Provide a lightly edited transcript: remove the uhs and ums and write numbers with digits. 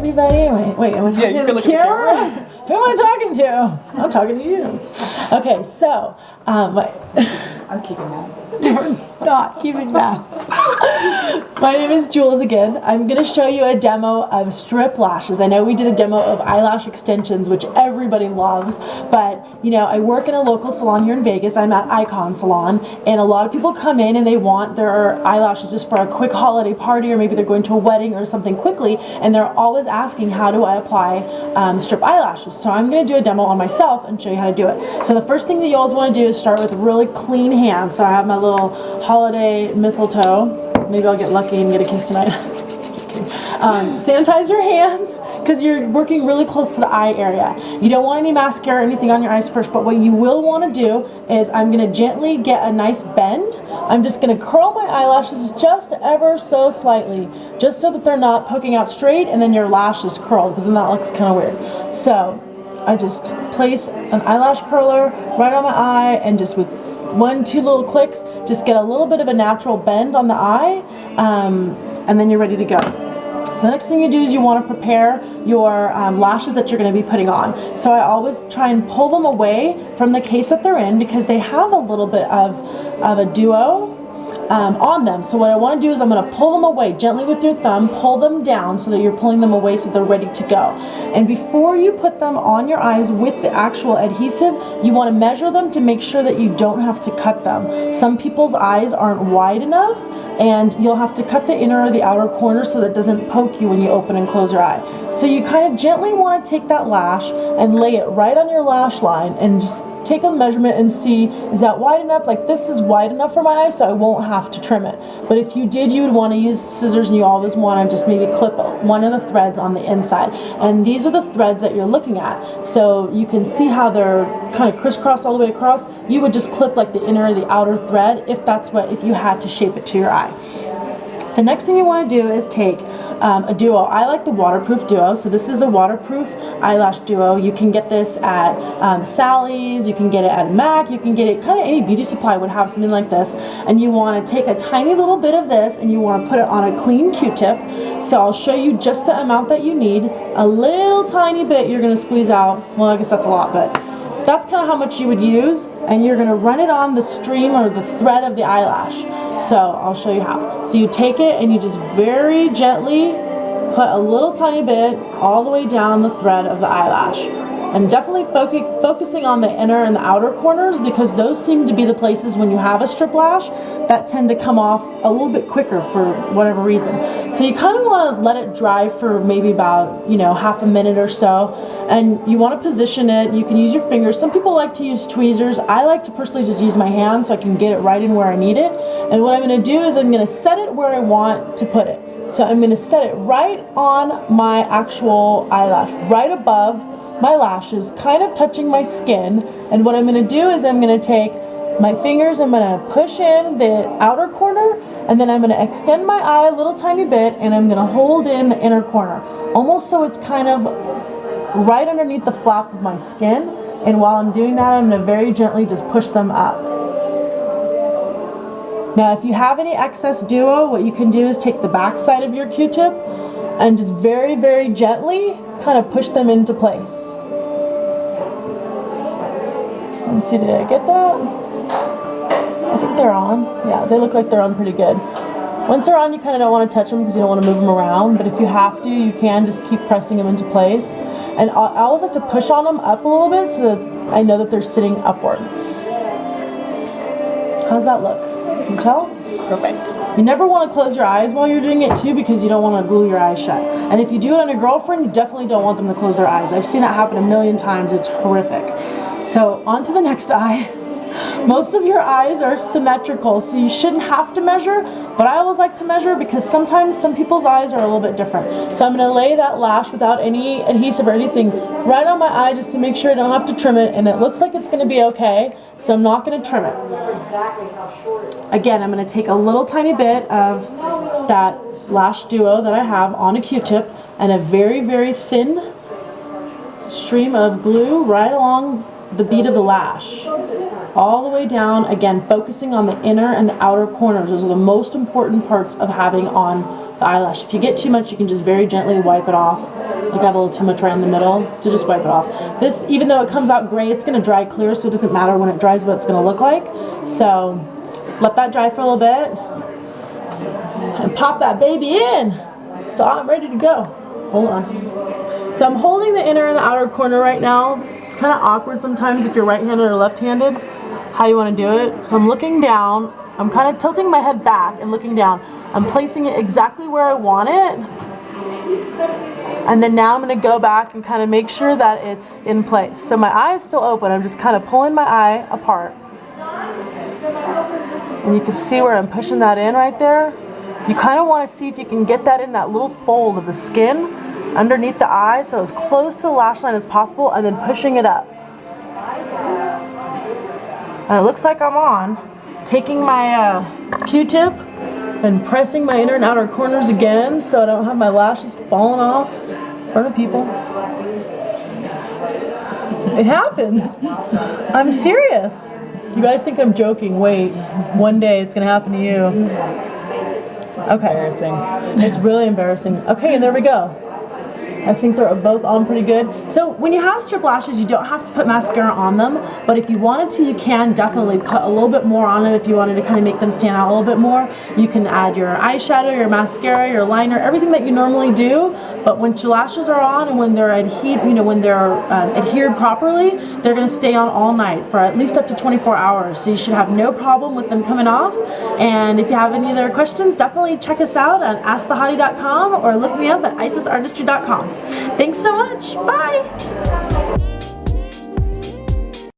everybody. Wait, am I talking to the camera? Who am I talking to? I'm talking to you. Okay, so, I'm keeping that. We're not keeping that. My name is Julz again. I'm going to show you a demo of strip lashes. I know we did a demo of eyelash extensions, which everybody loves, but you know, I work in a local salon here in Vegas. I'm at Icon Salon, and a lot of people come in and they want their eyelashes just for a quick holiday party, or maybe they're going to a wedding or something quickly, and they're always asking, how do I apply strip eyelashes? So I'm going to do a demo on myself and show you how to do it. So the first thing that you always want to do is start with really clean hands. So I have my little holiday mistletoe. Maybe I'll get lucky and get a kiss tonight. Just kidding. Sanitize your hands because you're working really close to the eye area. You don't want any mascara or anything on your eyes first, but what you will want to do is I'm going to gently get a nice bend. I'm just going to curl my eyelashes just ever so slightly, just so that they're not poking out straight and then your lash is curled, because then that looks kind of weird. So I just place an eyelash curler right on my eye, and just with 1-2 little clicks, just get a little bit of a natural bend on the eye, and then you're ready to go. The next thing you do is you want to prepare your lashes that you're going to be putting on. So I always try and pull them away from the case that they're in, because they have a little bit of a duo on them. So what I want to do is I'm going to pull them away gently with your thumb, pull them down so that you're pulling them away so they're ready to go. And before you put them on your eyes with the actual adhesive, you want to measure them to make sure that you don't have to cut them. Some people's eyes aren't wide enough, and you'll have to cut the inner or the outer corner so that it doesn't poke you when you open and close your eye. So you kind of gently want to take that lash and lay it right on your lash line and just take a measurement and see, is that wide enough? Like, this is wide enough for my eye, so I won't have to trim it. But if you did, you would want to use scissors, and you always want to just maybe clip one of the threads on the inside. And these are the threads that you're looking at. So you can see how they're kind of crisscross all the way across. You would just clip like the inner or the outer thread if you had to shape it to your eye. The next thing you want to do is take a duo. I like the waterproof duo. So this is a waterproof eyelash duo. You can get this at Sally's, you can get it at MAC, you can get it, kind of any beauty supply would have something like this. And you want to take a tiny little bit of this and you want to put it on a clean Q-tip. So I'll show you just the amount that you need. A little tiny bit you're going to squeeze out. Well, I guess that's a lot, but that's kind of how much you would use, and you're going to run it on the stream or the thread of the eyelash. So I'll show you how. So you take it and you just very gently put a little tiny bit all the way down the thread of the eyelash. And definitely focusing on the inner and the outer corners, because those seem to be the places when you have a strip lash that tend to come off a little bit quicker for whatever reason. So you kind of want to let it dry for maybe about, half a minute or so. And you want to position it. You can use your fingers. Some people like to use tweezers. I like to personally just use my hands so I can get it right in where I need it. And what I'm going to do is I'm going to set it where I want to put it. So I'm going to set it right on my actual eyelash, right above my lashes, kind of touching my skin. And what I'm going to do is I'm going to take my fingers, I'm going to push in the outer corner, and then I'm going to extend my eye a little tiny bit, and I'm going to hold in the inner corner, almost so it's kind of right underneath the flap of my skin. And while I'm doing that, I'm going to very gently just push them up. Now if you have any excess duo, what you can do is take the back side of your Q-tip and just very, very gently kind of push them into place. Let's see, did I get that? I think they're on. Yeah, they look like they're on pretty good. Once they're on, you kind of don't want to touch them because you don't want to move them around, but if you have to, you can just keep pressing them into place. And I always like to push on them up a little bit so that I know that they're sitting upward. How's that look? Can you tell? Perfect. You never want to close your eyes while you're doing it too, because you don't want to glue your eyes shut. And if you do it on your girlfriend, you definitely don't want them to close their eyes. I've seen that happen a million times. It's horrific. So on to the next eye. Most of your eyes are symmetrical, so you shouldn't have to measure, but I always like to measure because sometimes some people's eyes are a little bit different. So I'm going to lay that lash without any adhesive or anything right on my eye just to make sure I don't have to trim it, and it looks like it's going to be okay, so I'm not going to trim it. Again, I'm going to take a little tiny bit of that lash duo that I have on a Q-tip and a very, very thin stream of glue right along the bead of the lash, all the way down, again focusing on the inner and the outer corners. Those are the most important parts of having on the eyelash. If you get too much, you can just very gently wipe it off. Like I have a little too much right in the middle, so just wipe it off. This, even though it comes out gray, it's going to dry clear, so it doesn't matter when it dries what it's going to look like. So let that dry for a little bit and pop that baby in. So I'm ready to go. Hold on. So I'm holding the inner and the outer corner right now. It's kind of awkward sometimes if you're right-handed or left-handed, how you want to do it. So I'm looking down. I'm kind of tilting my head back and looking down. I'm placing it exactly where I want it. And then now I'm going to go back and kind of make sure that it's in place. So my eye is still open. I'm just kind of pulling my eye apart. And you can see where I'm pushing that in right there. You kind of want to see if you can get that in that little fold of the skin underneath the eye, so as close to the lash line as possible, and then pushing it up. And it looks like I'm on. Taking my Q-tip and pressing my inner and outer corners again so I don't have my lashes falling off in front of people. It happens. I'm serious. You guys think I'm joking. Wait, one day it's gonna happen to you. Okay. Embarrassing. It's really embarrassing. Okay, and there we go. I think they're both on pretty good. So when you have strip lashes, you don't have to put mascara on them, but if you wanted to, you can definitely put a little bit more on it if you wanted to kind of make them stand out a little bit more. You can add your eyeshadow, your mascara, your liner, everything that you normally do, but when your lashes are on and when they're adhered properly, they're going to stay on all night for at least up to 24 hours. So you should have no problem with them coming off. And if you have any other questions, definitely check us out on askthehottie.com or look me up at isisartistry.com. Thanks so much. Bye.